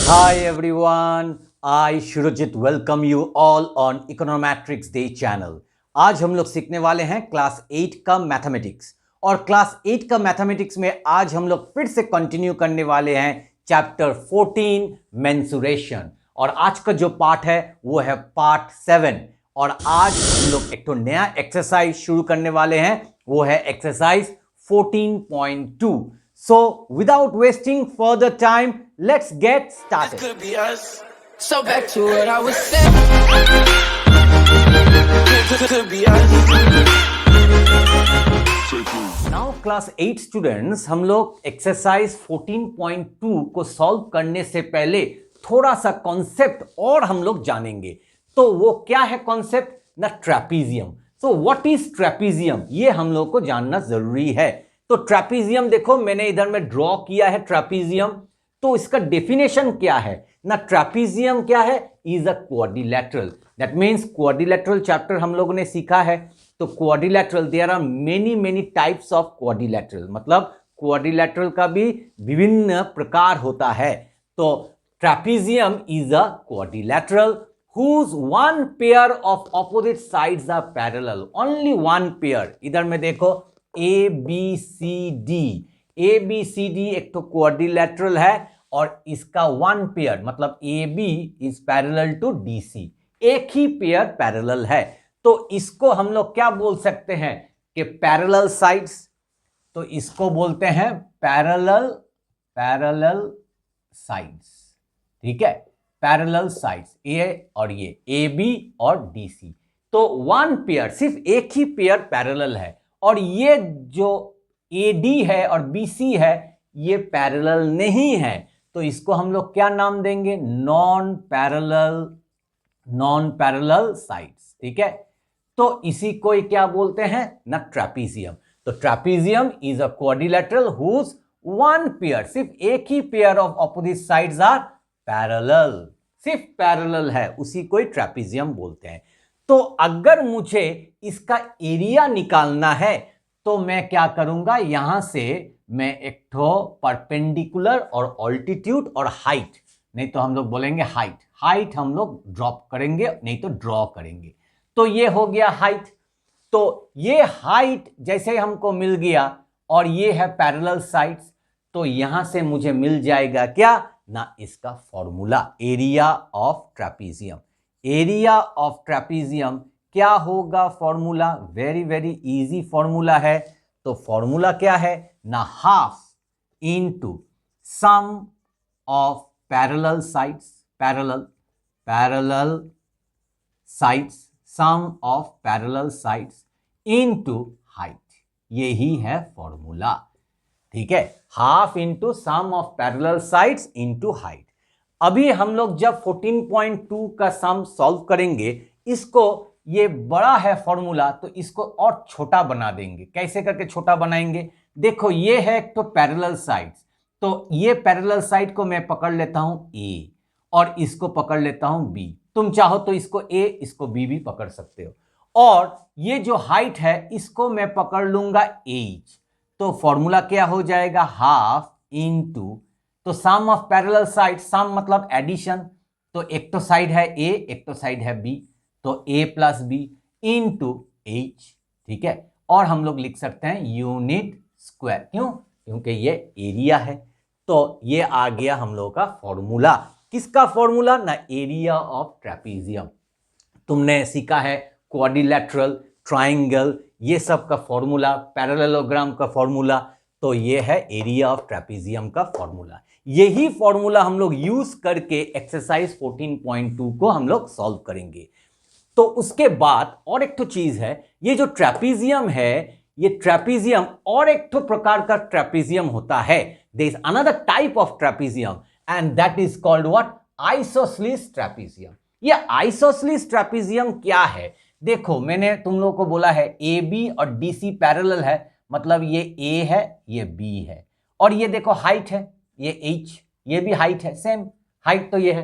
Hi everyone, I Shurajit welcome you all on Econometrics Day channel. आज हम लोग सीखने वाले हैं क्लास 8 का मैथमेटिक्स और क्लास 8 का मैथमेटिक्स में आज हम लोग फिर से कंटिन्यू करने वाले हैं चैप्टर 14 मेंसुरेशन और आज का जो पार्ट है वो है पार्ट 7 और आज हम लोग एक तो नया एक्सरसाइज शुरू करने वाले हैं वो है exercise 14.2. So without wasting further time, let's get started. Could be us. So back to what I was saying. Could be us. Now class 8 students, हम लोग एक्सरसाइज 14.2 को सॉल्व करने से पहले थोड़ा सा कॉन्सेप्ट और हम लोग जानेंगे. तो वो क्या है कॉन्सेप्ट? ना trapezium. So what is trapezium? ये हम लोग को जानना जरूरी है. तो ट्रेपीजियम देखो मैंने इधर में ड्रॉ किया है ट्रेपीजियम. तो इसका डेफिनेशन क्या है ना? ट्रेपीजियम क्या है? Is a quadrilateral. That means quadrilateral chapter हम लोगों ने सीखा है. तो quadrilateral, there are many types of quadrilateral. मतलब क्वाड्रिलेटरल का भी विभिन्न प्रकार होता है. तो trapezium is a quadrilateral whose one pair of opposite sides are parallel. Only one pair. इधर में देखो A B C D. A B C D एक तो क्वाड्रिलेटरल है और इसका वन पेयर मतलब A B is parallel to D C. एक ही पेयर पैरेलल है. तो इसको हम लोग क्या बोल सकते हैं कि पैरेलल साइड्स. तो इसको बोलते हैं पैरेलल साइड्स. ठीक है, पैरेलल साइड्स ए और ये ए बी और डी सी. तो वन पेयर, सिर्फ एक ही पेयर पैरेलल है और ये जो ए डी है और बी सी है ये पैरेलल नहीं है. तो इसको हम लोग क्या नाम देंगे? Non parallel sides. ठीक है, तो इसी को क्या बोलते हैं ना? ट्रेपीजियम. तो trapezium is a quadrilateral whose one pair, सिर्फ एक ही pair of opposite sides are parallel. सिर्फ पैरेलल है, उसी को ट्रेपीजियम बोलते हैं. तो अगर मुझे इसका एरिया निकालना है तो मैं क्या करूंगा? यहां से मैं एक ठो परपेंडिकुलर और ऑल्टीट्यूड और हाइट, नहीं तो हम लोग बोलेंगे हाइट हम लोग ड्रॉप करेंगे, नहीं तो ड्रॉ करेंगे. तो ये हो गया हाइट. तो ये हाइट जैसे हमको मिल गया और ये है पैरेलल साइड्स. तो यहां से मुझे मिल जाएगा क्या ना? इसका formula, area of trapezium. Area of trapezium क्या होगा फॉर्मूला? वेरी इजी फॉर्मूला है. तो फॉर्मूला क्या है ना? Half into sum of parallel sides, parallel sides, sum of parallel sides into height. यही है फॉर्मूला. ठीक है, half into sum of parallel sides into height. अभी हम लोग जब 14.2 का सम सॉल्व करेंगे, इसको ये बड़ा है फॉर्मूला तो इसको और छोटा बना देंगे. कैसे करके छोटा बनाएंगे? देखो ये है एक तो पैरेलल साइड्स. तो ये पैरेलल साइड को मैं पकड़ लेता हूं ए और इसको पकड़ लेता हूं बी. तुम चाहो तो इसको ए इसको बी भी पकड़ सकते हो. और ये जो हाइट है इसको मैं पकड़ लूंगा एच. तो फॉर्मूला क्या हो जाएगा? हाफ इनटू, तो सम ऑफ पैरेलल साइड, सम मतलब एडिशन. तो एक तो साइड है ए, एक तो साइड है बी, तो ए प्लस बी इनटू एच. ठीक है, और हम लोग लिख सकते हैं यूनिट स्क्वायर. क्यों? क्योंकि ये एरिया है. तो ये आ गया हम लोग का फॉर्मूला. किसका फॉर्मूला ना? Area of trapezium. तुमने सीखा है क्वाड्रिलेटरल, ट्राइंगल, ये सब का फॉर्मूला, पैरेललोग्राम का फॉर्मूला. तो ये है एरिया ऑफ ट्रेपीजियम का फॉर्मूला. यही फॉर्मूला हम लोग यूज करके एक्सरसाइज 14.2 को हम लोग सॉल्व करेंगे. तो उसके बाद और एक तो चीज है, ये जो ट्रेपीजियम है, ये ट्रेपीजियम और एक तो प्रकार का ट्रेपीजियम होता है. There is another type of trapezium and that is called what? Isosceles trapezium. ये आइसोसेलेस ट्रेपीजियम क्या है? देखो मैंने तुम लोगों को बोला है ए बी और डी सी पैरेलल है, मतलब ये ए है ये बी है और ये देखो हाइट है ये एच, ये भी हाइट है, सेम हाइट तो ये है.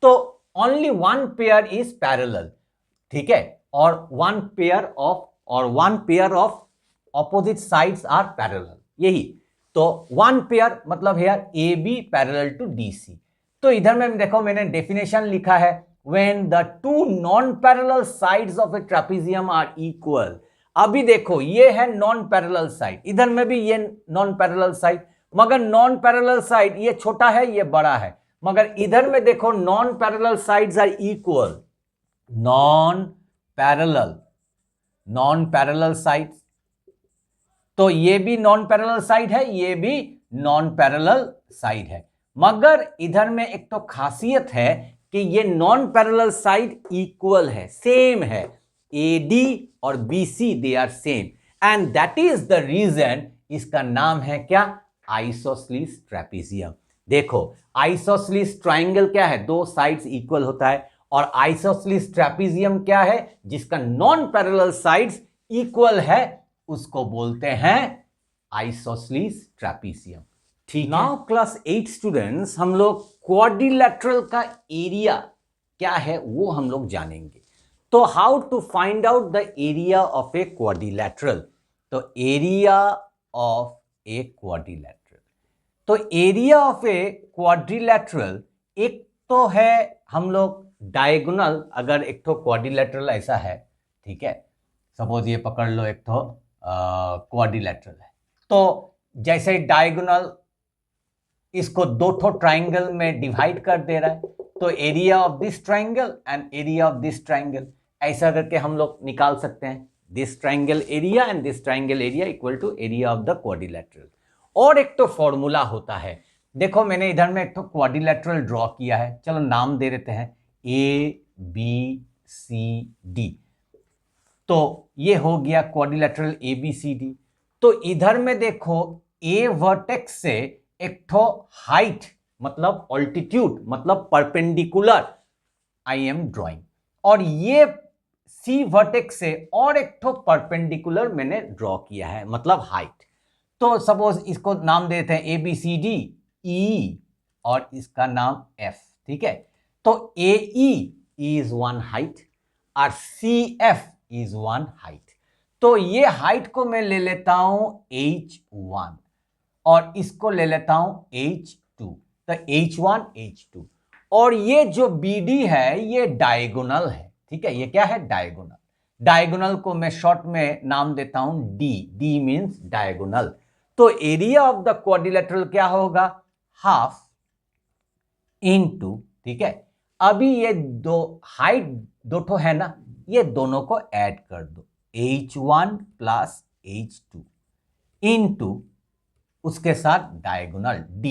तो only one pair is parallel. ठीक है, और one pair of opposite sides are parallel. यही तो वन पेयर मतलब here A B parallel to D C. तो इधर में देखो मैंने डेफिनेशन लिखा है, when the two non parallel sides of a trapezium are equal. अभी देखो ये है नॉन पैरेलल साइड, इधर में भी ये नॉन पैरेलल साइड, मगर नॉन पैरेलल साइड ये छोटा है ये बड़ा है, मगर इधर में देखो non parallel sides are equal, non parallel sides, तो ये भी नॉन पैरेलल साइड है, ये भी नॉन पैरेलल साइड है, मगर इधर में एक तो खासियत है कि ये नॉन पैरेलल साइड इक्वल है, सेम है, AD और BC they are same, and that is the reason इसका नाम है क्या, आइसोसेलेस ट्रेपेजियम। देखो आइसोसेलेस ट्राइंगल क्या है, दो साइड्स इक्वल होता है, और आइसोसेलेस ट्रेपेजियम क्या है, जिसका नॉन पैरेलल साइड्स इक्वल है, उसको बोलते हैं आइसोसेलेस ट्रेपेजियम। ठीक है, नाउ क्लास 8 स्टूडेंट्स हम लोग क्वाड्रिलैटरल का एरिया क्या है वो हम लोग जानेंगे। तो how to find out the area of a quadrilateral, तो एरिया ऑफ ए क्वाड्रिलैटरल, तो एरिया ऑफ ए क्वाड्रिलैटरल एक तो है हम लोग डायगोनल, अगर एक तो क्वाड्रिलैटरल ऐसा है, ठीक है, सपोज ये पकड़ लो एक तो क्वाड्रिलैटरल है, तो जैसे डायगोनल इसको दो ठो ट्राइंगल में डिवाइड कर दे रहा है, तो area of this triangle and area of this triangle, ऐसा करके हम लोग निकाल सकते हैं, this triangle area and this triangle area equal to area of the quadrilateral. और एक तो फॉर्मूला होता है, देखो मैंने इधर में एक तो क्वाड्रिलैटरल ड्रॉ किया है, चलो नाम दे देते हैं ABCD, तो ये हो गया क्वाड्रिलैटरल ABCD। तो इधर में देखो A वर्टेक्स से एक तो हाइट मतलब ऑल्टीट्यूड मतलब परपेंडिकुलर आई एम ड्रॉइंग, और ये C वर्टेक्स से और एक तो परपेंडिकुलर मैंने ड्रॉ किया है मतलब हाइट। तो सपोज इसको नाम देते हैं ABCD E और इसका नाम F, ठीक है, तो AE is one height और CF is one height, तो ये हाइट को मैं ले लेता हूं H1 और इसको ले लेता हूं H2, तो H1 H2, और ये जो BD है ये डायगोनल है, ठीक है, ये क्या है, डायगोनल। डायगोनल को मैं शॉर्ट में नाम देता हूं D मींस डायगोनल। तो एरिया ऑफ द क्वाड्रिलैटरल क्या होगा, हाफ इनटू, ठीक है, अभी ये दो हाइट दो ठो है ना, ये दोनों को ऐड कर दो, H1 प्लस H2 इनटू उसके साथ डायगोनल D,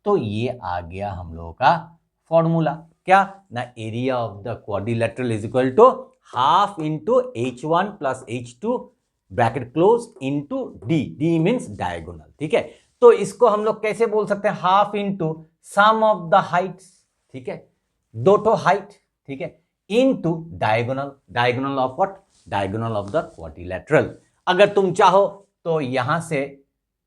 तो ये आ गया हम लोगों का फॉर्मूला, क्या ना, area of the quadrilateral is equal to half into H1 plus H2 bracket close into D means diagonal, ठीक है। तो इसको हम लोग कैसे बोल सकते हैं, half into sum of the heights, ठीक है, दो ठो हाइट, ठीक है, into diagonal of what, diagonal of the quadrilateral. अगर तुम चाहो तो यहां से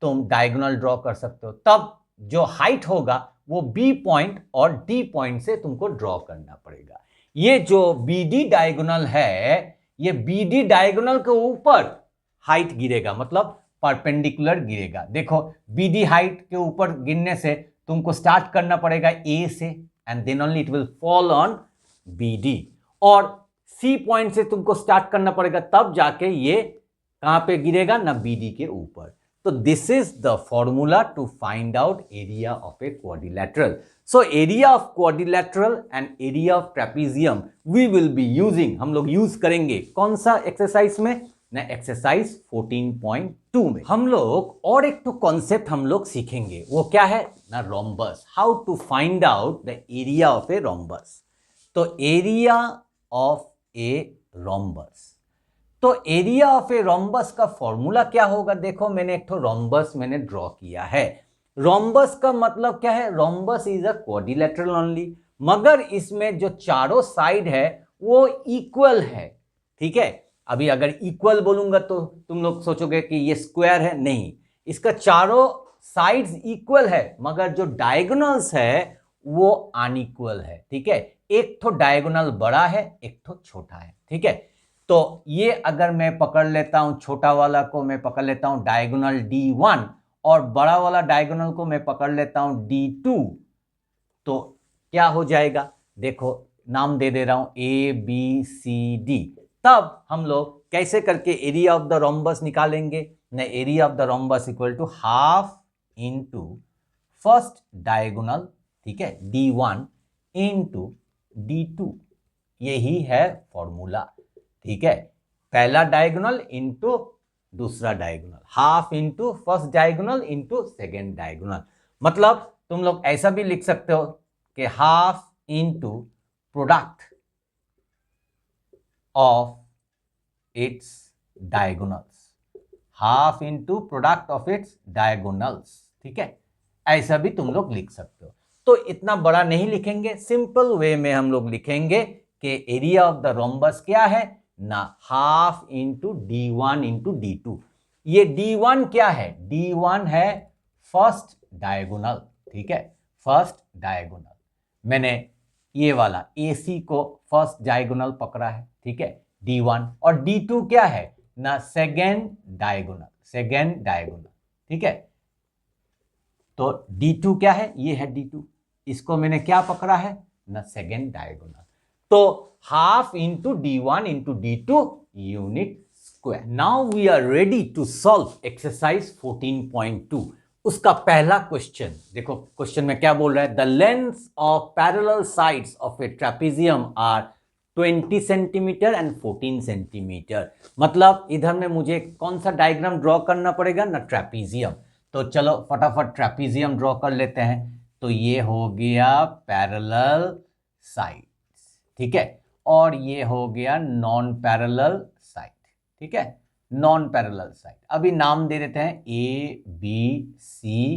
तुम डायगोनल ड्रॉ कर सकते हो, तब जो हाइट होगा वो B पॉइंट और D पॉइंट से तुमको ड्रॉ करना पड़ेगा। ये जो BD डायगोनल है, ये BD डायगोनल के ऊपर हाइट गिरेगा मतलब परपेंडिकुलर गिरेगा। देखो BD हाइट के ऊपर गिरने से तुमको स्टार्ट करना पड़ेगा A से and then only it will fall on BD, और C पॉइंट से तुमको स्टार्ट करना पड़ेगा, तब जाके ये कहां पे गिरेगा ना, BD के ऊपर। तो this is the formula to find out area of a quadrilateral. So area of quadrilateral and area of trapezium we will be using, हम लोग यूज करेंगे कौन सा एक्सरसाइज में ना, एक्सरसाइज 14.2 में। हम लोग और एक तो कॉन्सेप्ट हम लोग सीखेंगे, वो क्या है ना, rhombus, how to find out the area of a rhombus. तो एरिया ऑफ ए रोम्बस, तो एरिया ऑफ ए रोम्बस का फॉर्मूला क्या होगा, देखो मैंने एक तो रोम्बस मैंने ड्रॉ किया है। रोम्बस का मतलब क्या है, rhombus is a quadrilateral only, मगर इसमें जो चारों साइड है वो इक्वल है, ठीक है। अभी अगर इक्वल बोलूंगा तो तुम लोग सोचोगे कि ये स्क्वायर है, नहीं, इसका चारों साइड्स इक्वल है, मगर जो डायगोनल्स है वो अनइक्वल है, ठीक है, एक तो डायगोनल बड़ा है एक तो छोटा है, ठीक है। तो ये अगर मैं पकड़ लेता हूं, छोटा वाला को मैं पकड़ लेता हूं डायगोनल D1 और बड़ा वाला डायगोनल को मैं पकड़ लेता हूं D2, तो क्या हो जाएगा, देखो नाम दे दे रहा हूं ABCD। तब हम लोग कैसे करके एरिया ऑफ द रोम्बस निकालेंगे न, area of the rhombus equal to half into first diagonal, ठीक है, D1 इंटू D2, यही है फॉर्मूला, ठीक है। पहला डायगोनल इंटू दूसरा diagonal, half into first diagonal into second diagonal. मतलब तुम लोग ऐसा भी लिख सकते हो कि half into product of its diagonals, half into product of its diagonals, ठीक है, ऐसा भी तुम लोग लिख सकते हो। तो इतना बड़ा नहीं लिखेंगे, सिंपल वे में हम लोग लिखेंगे कि एरिया ऑफ द रोम्बस क्या है ना, half into D1 into D2। ये D1 क्या है, D1 है फर्स्ट डायगोनल, ठीक है, फर्स्ट डायगोनल। मैंने ये वाला AC को फर्स्ट डायगोनल पकड़ा है, ठीक है, D1, और D2 क्या है ना, सेकेंड डायगोनल, सेकेंड डायगोनल, ठीक है। तो D2 क्या है, ये है D2, इसको मैंने क्या पकड़ा है ना, सेकेंड डायगोनल। तो half into D1 into D2 unit square. Now we are ready to solve exercise 14.2। उसका पहला क्वेश्चन देखो, क्वेश्चन में क्या बोल रहा है, the length of parallel sides of a trapezium are 20 centimetre and 14 centimetre. मतलब इधर में मुझे कौन सा डायग्राम ड्रॉ करना पड़ेगा ना, ट्रेपेजियम। तो चलो फटाफट ट्रेपेजियम ड्रॉ कर लेते हैं। तो ये हो गया पैरेलल साइड्स, ठीक है, और ये हो गया नॉन पैरेलल साइड, ठीक है, नॉन पैरेलल साइड। अभी नाम दे देते हैं ABCD,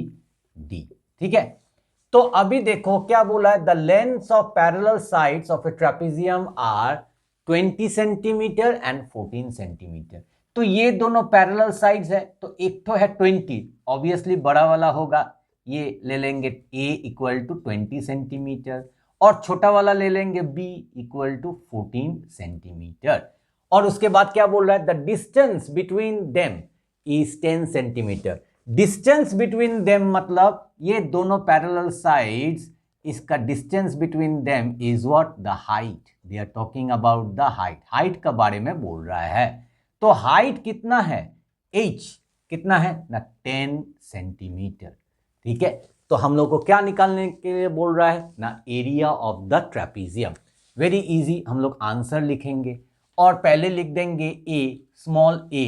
ठीक है। तो अभी देखो क्या बोला है, the length of parallel sides of a trapezium are 20 centimetre and 14 centimetre. तो ये दोनों पैरेलल साइड्स है, तो एक तो है 20, ऑब्वियसली बड़ा वाला होगा, ये ले लेंगे A इक्वल टू 20 सेंटीमीटर, और छोटा वाला ले लेंगे B इक्वल टू 14 सेंटीमीटर। और उसके बाद क्या बोल रहा है, the distance between them is 10 centimetre. Distance between them मतलब ये दोनों पैरेलल साइड्स, इसका distance between them is what, the height. They are talking about the height, height का बारे में बोल रहा है। तो हाइट कितना है, h कितना है ना, 10 सेंटीमीटर, ठीक है। तो हम लोग को क्या निकालने के लिए बोल रहा है ना, area of the trapezium. Very easy, हम लोग आंसर लिखेंगे और पहले लिख देंगे A, स्मॉल a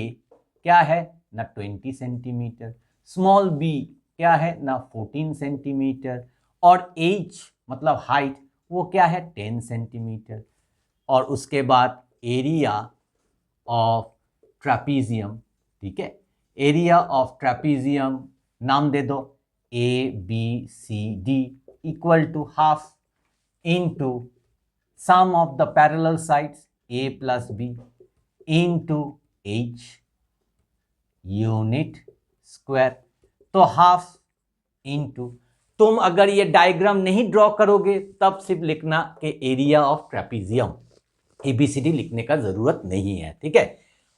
क्या है ना 20 सेंटीमीटर, स्मॉल b क्या है ना 14 सेंटीमीटर, और h मतलब हाइट वो क्या है 10 सेंटीमीटर। और उसके बाद एरिया ऑफ ट्रेपेजियम, ठीक है, एरिया ऑफ ट्रेपेजियम नाम दे दो ABCD equal to half into sum of the parallel sides A plus B into H unit square. तो हाफ इंटू, तुम अगर ये डायग्राम नहीं ड्रॉ करोगे तब सिर्फ लिखना कि एरिया ऑफ ट्रेपेजियम, ABCD लिखने का जरूरत नहीं है, ठीक है।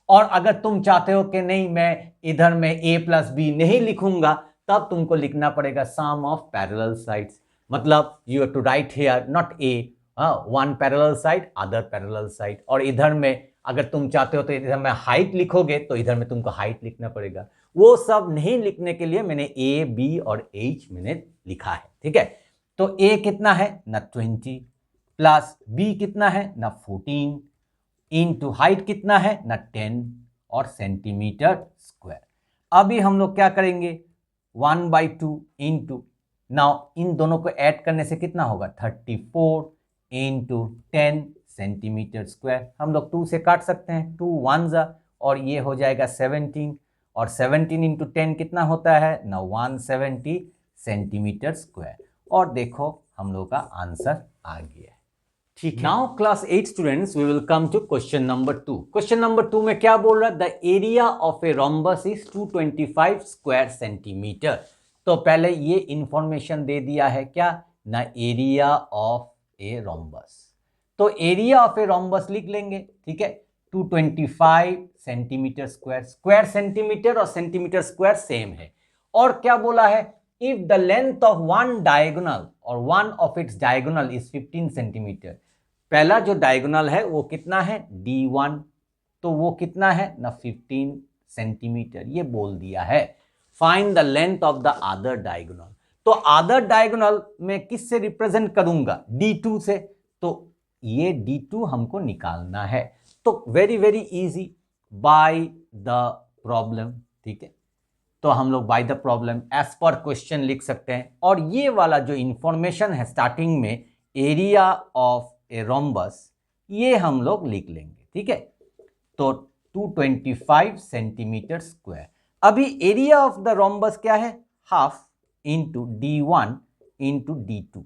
और अगर तुम चाहते हो कि नहीं मैं इधर में A प्लस B नहीं लिखूंगा, तब तुमको लिखना पड़ेगा सम ऑफ पैरेलल साइड्स। मतलब you have to write here not A, one parallel side other parallel side. और इधर में अगर तुम चाहते हो तो इधर में हाइट लिखोगे तो इधर में तुमको हाइट लिखना पड़ेगा। वो सब नहीं लिखने के लिए मैंने A, B और H मैंने लिखा है, ठीक है। तो A कितना है ना 20 प्लस B कितना है ना 14 इंटू हाइट कितना है ना 10 और सेंटीमीटर स्क्वायर। अभी हम लोग क्या करेंगे 1/2 इंटू, नाउ इन दोनों को ऐड करने से कितना होगा 34 इंटू 10 सेंटीमीटर स्क्वायर। हम लोग 2 से काट सकते हैं, 2 1 और ये हो जाएगा 17, और 17 इंटू 10 कितना होता है ना 170 सेंटीमीटर स्क्वायर। और देखो हम लोग का आंसर आ गया है, ठीक है। Now class 8 students we will come to question number 2। Question number 2 में क्या बोल रहा है, the area of a rhombus is 225 square centimetre. तो पहले ये इंफॉर्मेशन दे दिया है क्या ना, एरिया ऑफ ए रोम्बस। तो एरिया ऑफ ए रोम्बस लिख लेंगे, ठीक है, 225 सेंटीमीटर स्क्वायर। स्क्वायर सेंटीमीटर और सेंटीमीटर स्क्वायर सेम है। और क्या बोला है if the length of one diagonal और one of its diagonal is 15 centimetre, पहला जो डायगोनल है वो कितना है D1, तो वो कितना है ना 15 सेंटीमीटर, ये बोल दिया है। Find the length of the other diagonal, तो अदर डायगोनल में किससे रिप्रेजेंट करूंगा D2 से, तो ये D2 हमको निकालना है। तो very very easy, by the problem, ठीक है। तो हम लोग by the problem as per question लिख सकते हैं, और ये वाला जो इंफॉर्मेशन है स्टार्टिंग में एरिया ऑफ ए रोम्बस, ये हम लोग लिख लेंगे, ठीक है। तो 225 सेंटीमीटर स्क्वायर। अभी एरिया ऑफ द रोम्बस क्या है, half into D1 into D2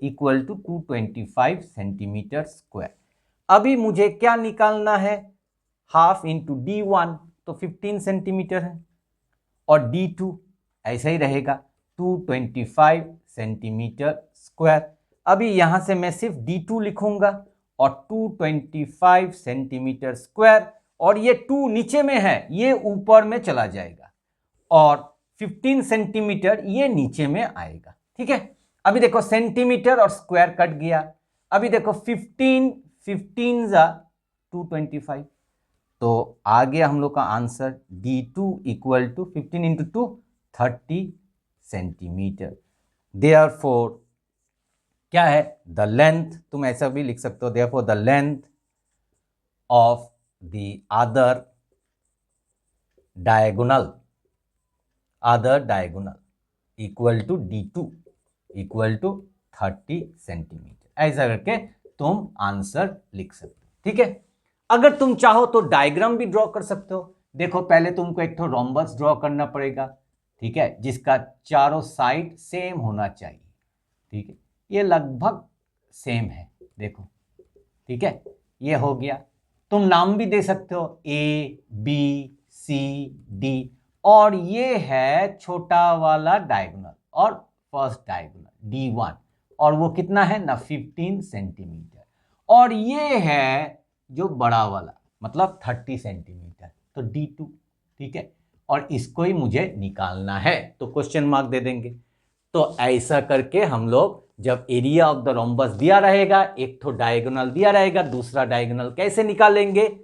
equal to 225 centimetre square. अभी मुझे क्या निकालना है, हाफ इंटू D1 तो 15 सेंटीमीटर है, और D2 ऐसा ही रहेगा 225 सेंटीमीटर स्क्वायर। अभी यहां से मैं सिर्फ D2 लिखूंगा, और 225 सेंटीमीटर स्क्वायर, और ये 2 नीचे में है, ये ऊपर में चला जाएगा, और 15 सेंटीमीटर ये नीचे में आएगा, ठीक है। अभी देखो सेंटीमीटर और स्क्वायर कट गया। अभी देखो 15 जा 225, तो आ गया हम लोग का answer D2 equal to 15 into 2 30 centimetre. Therefore क्या है, द लेंथ, तुम ऐसा भी लिख सकते हो, therefore the length of the other diagonal equal to D2 equal to 30 centimetre, ऐसा करके तुम आंसर लिख सकते हो, ठीक है। अगर तुम चाहो तो डायग्राम भी ड्रॉ कर सकते हो। देखो पहले तुमको एक तो रोम्बस ड्रॉ करना पड़ेगा, ठीक है, जिसका चारों साइड सेम होना चाहिए, ठीक है, ये लगभग सेम है, देखो, ठीक है, ये हो गया। तुम नाम भी दे सकते हो ABCD, और ये है छोटा वाला डायगोनल और फर्स्ट डायगोनल D1, और वो कितना है ना 15 सेंटीमीटर, और ये है जो बड़ा वाला मतलब 30 सेंटीमीटर, तो D2, ठीक है, और इसको ही मुझे निकालना है, तो क्वेश्चन मार्क दे देंगे। तो ऐसा करके हम लोग जब एरिया ऑफ द रोम्बस दिया रहेगा, एक तो डायगोनल दिया रहेगा, दूसरा डायगोनल कैसे निकालेंगे,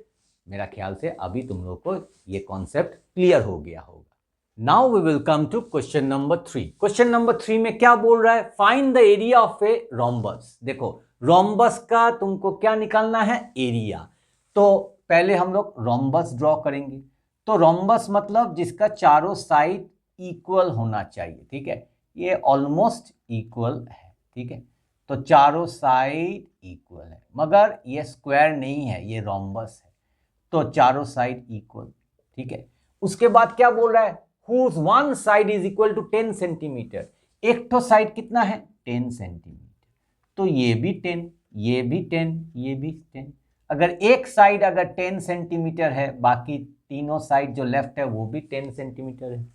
मेरा ख्याल से अभी तुम लोग को ये कॉन्सेप्ट क्लियर हो गया होगा। Now we will come to question number 3। Question number 3 में क्या बोल रहा है, find the area of a rhombus. देखो रोम्बस का तुमको क्या निकालना है, एरिया। तो पहले हम लोग रोम्बस ड्रॉ करेंगे। तो रोम्बस मतलब जिसका चारों साइड इक्वल होना चाहिए, ठीक है, ये ऑलमोस्ट इक्वल है, ठीक है, तो चारों साइड इक्वल है, मगर ये स्क्वायर नहीं है, ये रोम्बस है, तो चारों साइड इक्वल, ठीक है। उसके बाद क्या बोल रहा है, whose one side is equal to 10 centimetre, एक तो साइड कितना है 10 सेंटीमीटर, तो ये भी 10, ये भी 10, ये भी 10। अगर एक साइड अगर 10 सेंटीमीटर है, बाकी तीनों साइड जो लेफ्ट है वो भी 10 सेंटीमीटर है।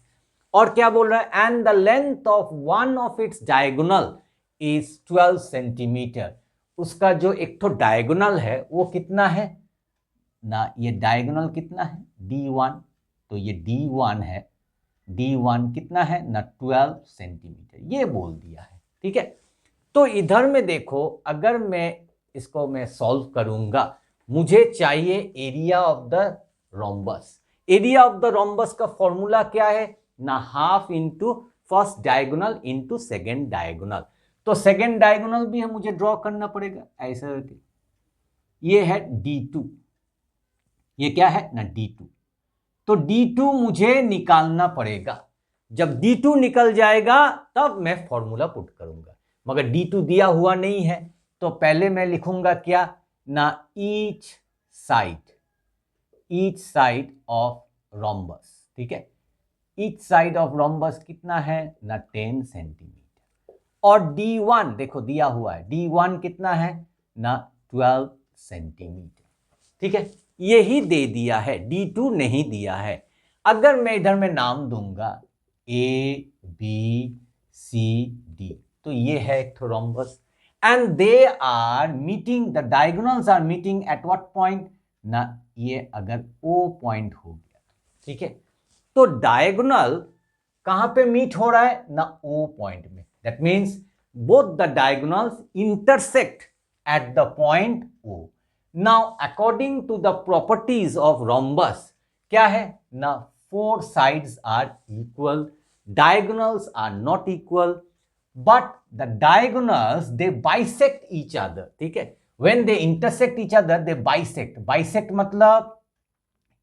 और क्या बोल रहा है, and the length of one of its diagonal is 12 centimetre, उसका जो एक तो डायगोनल है वो कितना है ना, ये डायगोनल कितना है D1, तो ये D1 है, D1 कितना है ना 12 सेंटीमीटर, ये बोल दिया है, ठीक है। तो इधर में देखो, अगर मैं इसको मैं सॉल्व करूंगा, मुझे चाहिए area of the rhombus. Area of the rhombus का फॉर्मूला क्या है ना, half into first diagonal into second diagonal. तो सेकेंड डायगोनल भी मुझे ड्रॉ करना पड़ेगा ऐसा करके, ये है D2, ये क्या है ना D2, तो D2 मुझे निकालना पड़ेगा। जब D2 निकल जाएगा तब मैं फॉर्मूला पुट करूंगा, मगर D2 दिया हुआ नहीं है, तो पहले मैं लिखूंगा क्या ना, ईच साइड ऑफ रोम्बस, ठीक है, ईच साइड ऑफ रोम्बस कितना है ना 10 सेंटीमीटर, और D1 देखो दिया हुआ है, D1 कितना है ना 12 सेंटीमीटर, ठीक है, यही दे दिया है, D2 नहीं दिया है। अगर मैं इधर में नाम दूंगा ABCD, तो ये है एक rhombus, and they are meeting, the diagonals are meeting at what point ना, ये अगर O पॉइंट हो गया, ठीक है, तो डायगोनल कहां पे मीट हो रहा है ना, ओ पॉइंट में। That means both the diagonals intersect at the point O. Now according to the properties of rhombus क्या है ना, four sides are equal, diagonals are not equal, but the diagonals they bisect each other, ठीक है। when they intersect each other they bisect मतलब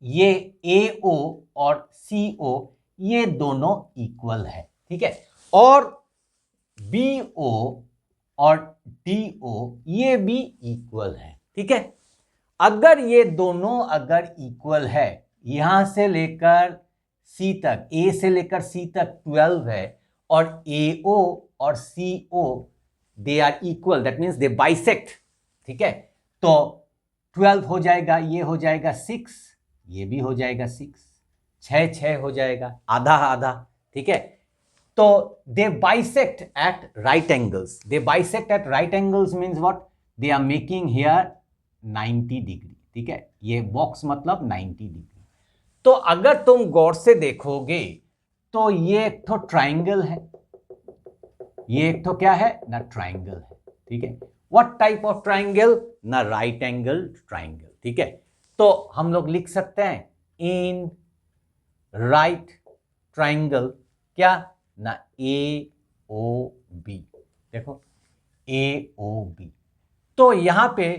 ये AO और CO ये दोनों इक्वल है, ठीक है, और BO और DO ये भी इक्वल है, ठीक है। अगर ये दोनों अगर इक्वल है, यहां से लेकर सी तक, ए से लेकर सी तक 12 है, और AO और CO they are equal, that means they bisect, ठीक है। तो 12 हो जाएगा, ये हो जाएगा 6, ये भी हो जाएगा 6, 6 हो जाएगा, आधा आधा, ठीक है। तो they bisect at right angles, they bisect at right angles means what, they are making here 90 degree, ठीक है। ये बॉक्स मतलब 90 डिग्री। तो अगर तुम गौर से देखोगे तो ये एक तो ट्राइंगल है, ये एक तो क्या है ना, ट्राइंगल है, ठीक है। व्हाट टाइप ऑफ ट्राइंगल ना, राइट एंगल ट्राइंगल, ठीक है। तो हम लोग लिख सकते हैं इन राइट ट्राइंगल क्या ना, AOB, देखो AOB। तो यहां पे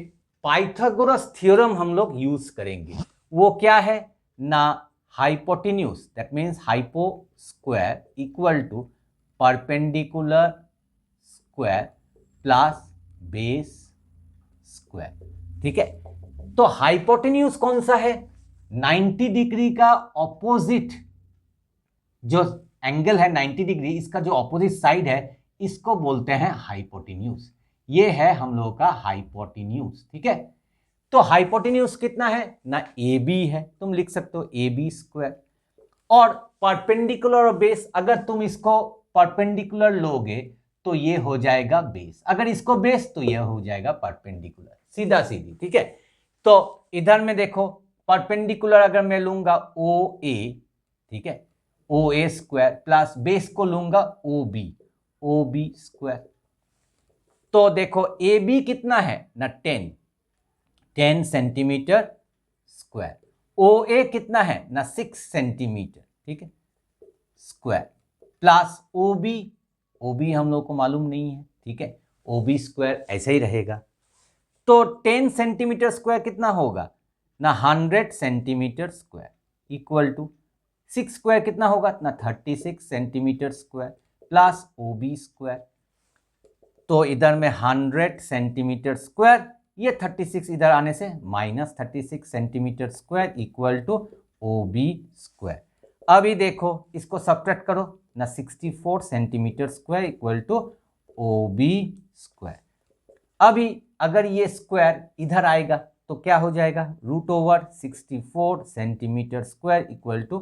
पाइथागोरस थ्योरम हम लोग यूज करेंगे, वो क्या है ना, hypotenuse, that means hypo square equal to perpendicular square plus base square, ठीक है। तो हाइपोटेन्यूज कौन सा है, 90 डिग्री का ऑपोजिट जो एंगल है 90 डिग्री, इसका जो ऑपोजिट साइड है इसको बोलते हैं हाइपोटेन्यूज। ये है हम लोगों का हाइपोटेन्यूज, ठीक है। तो हाइपोटेन्यूज कितना है ना, AB है, तुम लिख सकते हो AB स्क्वायर, और परपेंडिकुलर और बेस, अगर तुम इसको परपेंडिकुलर लोगे तो ये हो जाएगा बेस, अगर इसको बेस तो ये हो जाएगा परपेंडिकुलर, सीधा सीधी, ठीक है। तो इधर में देखो परपेंडिकुलर अगर मैं लूंगा OA, ठीक है, OA स्क्वायर प्लस बेस को लूंगा OB स्क्वायर। तो देखो AB कितना है ना, 10 सेंटीमीटर स्क्वायर, OA कितना है ना, 6 सेंटीमीटर, ठीक है, स्क्वायर, प्लस OB हम लोग को मालूम नहीं है, ठीक है, OB स्क्वायर ऐसे ही रहेगा। तो 10 सेंटीमीटर स्क्वायर कितना होगा ना, 100 centimetre square equal to 6 square कितना होगा ना, 36 centimetre square plus OB square. तो इधर में 100 सेंटीमीटर स्क्वायर, ये 36 इधर आने से minus 36 centimetre square equal to OB square. अभी देखो इसको सब्ट्रैक्ट करो ना, 64 centimetre square equal to OB square. अभी अगर ये स्क्वायर इधर आएगा तो क्या हो जाएगा, √64 centimetre square equal to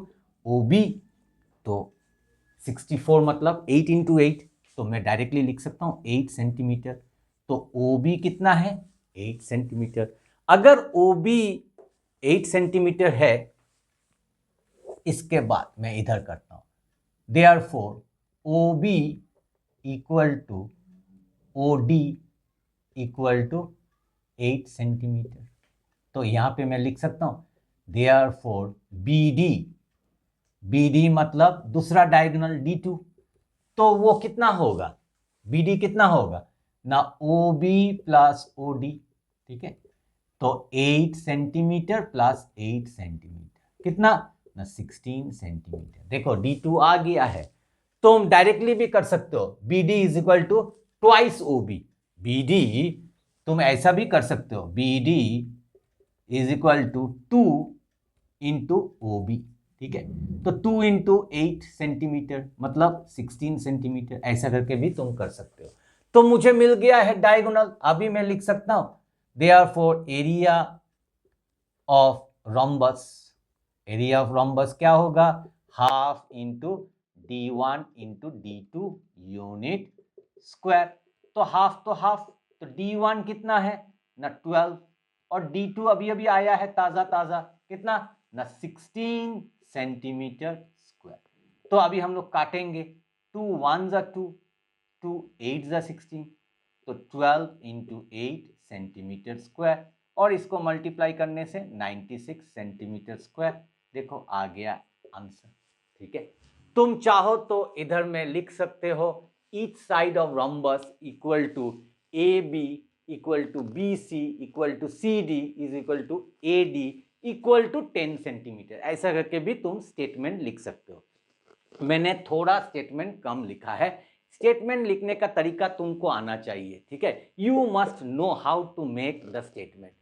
OB। तो 64 मतलब 8 × 8, तो मैं डायरेक्टली लिख सकता हूं 8 सेंटीमीटर। तो OB कितना है, 8 सेंटीमीटर। अगर OB 8 सेंटीमीटर है, इसके बाद मैं इधर करता हूं, therefore OB equal to OD equal to 8 centimetre. तो यहां पे मैं लिख सकता हूं देयरफॉर BD मतलब दूसरा डायगोनल D2, तो वो कितना होगा, BD कितना होगा ना, OB प्लस OD, ठीक है। तो 8 सेंटीमीटर प्लस 8 सेंटीमीटर कितना ना, 16 सेंटीमीटर। देखो D2 आ गया है, तुम डायरेक्टली भी कर सकते हो, BD is equal to twice OB। BD तुम ऐसा भी कर सकते हो, BD is equal to 2 into OB, ठीक है। तो 2 इंटू 8 सेंटीमीटर मतलब 16 सेंटीमीटर, ऐसा करके भी तुम कर सकते हो। तो मुझे मिल गया है डायगोनल। अभी मैं लिख सकता हूं देयरफॉर एरिया ऑफ रोम्बस क्या होगा, half into D1 into D2 unit square. तो हाफ, तो D1 कितना है ना, 12, और D2 अभी अभी आया है ताजा ताजा, कितना ना, 16 सेंटीमीटर स्क्वायर। तो अभी हम लोग काटेंगे, 2 1 जा 2, 2 8 जा 16, तो 12 इंटू 8 सेंटीमीटर स्क्वायर, और इसको मल्टीप्लाई करने से 96 सेंटीमीटर स्क्वायर। देखो आ गया आंसर। ठीक है, तुम चाहो तो इधर में लिख सकते हो each side of rhombus equal to A B equal to B C equal to C D is equal to A D equal to 10 centimetre, ऐसा करके भी तुम स्टेटमेंट लिख सकते हो। मैंने थोड़ा स्टेटमेंट कम लिखा है, स्टेटमेंट लिखने का तरीका तुमको आना चाहिए। ठीक है, you must know how to make the statement.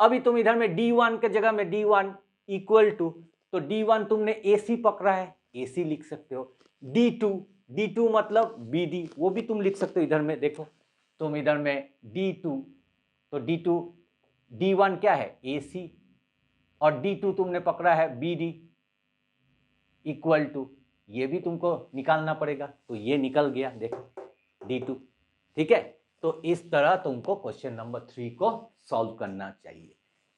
अभी तुम इधर में D1 के जगह में D1 इक्वल टू, तो D1 तुमने AC पकड़ा है, AC लिख सकते हो। D2 मतलब BD, वो भी तुम लिख सकते हो। इधर में देखो, तुम इधर में D2, तो D1 क्या है AC, और D2 तुमने पकड़ा है BD इक्वल टू, ये भी तुमको निकालना पड़ेगा, तो ये निकल गया देखो D2। ठीक है, तो इस तरह तुमको क्वेश्चन नंबर 3 को सॉल्व करना चाहिए।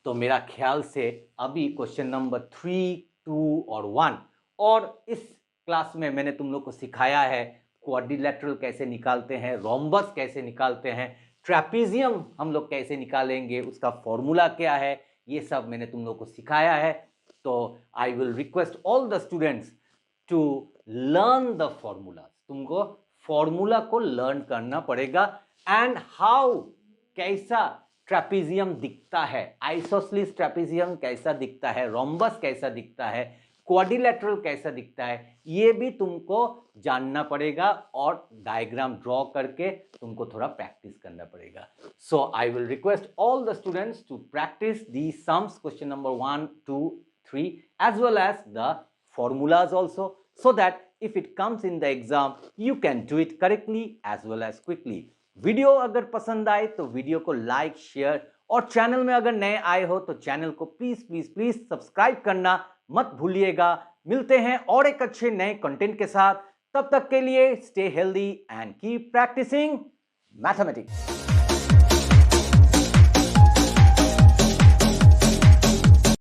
तो मेरा ख्याल से अभी क्वेश्चन नंबर 3, 2 और 1, और इस क्लास में मैंने तुम लोग को सिखाया है क्वाड्रिलेटरल कैसे निकालते हैं, रोम्बस कैसे निकालते हैं, ट्रेपेजियम हम लोग कैसे निकालेंगे, उसका फॉर्मूला क्या है, ये सब मैंने तुम लोग को सिखाया है। तो I will request all the students to learn the formulas. तुमको फॉर्मूला को लर्न करना पड़ेगा, एंड हाउ, कैसा ट्रेपेजियम दिखता है, आइसोसेलेस ट्रेपेजियम कैसा दिखता है, रोम्बस कैसा दिखता है, क्वाड्रिलेटरल कैसा दिखता है, ये भी तुमको जानना पड़ेगा, और डायग्राम ड्रॉ करके तुमको थोड़ा प्रैक्टिस करना पड़ेगा। So I will request all the students to practise the sums, question number 1, 2, 3 as well as the formulas also, so that if it comes in the exam you can do it correctly as well as quickly. Video अगर पसंद आए तो video को like, share, और channel में अगर नए आए हो तो चैनल को प्लीज प्लीज प्लीज सब्सक्राइब करना मत भूलिएगा। मिलते हैं और एक अच्छे नए कंटेंट के साथ, तब तक के लिए stay healthy and keep practising mathematics.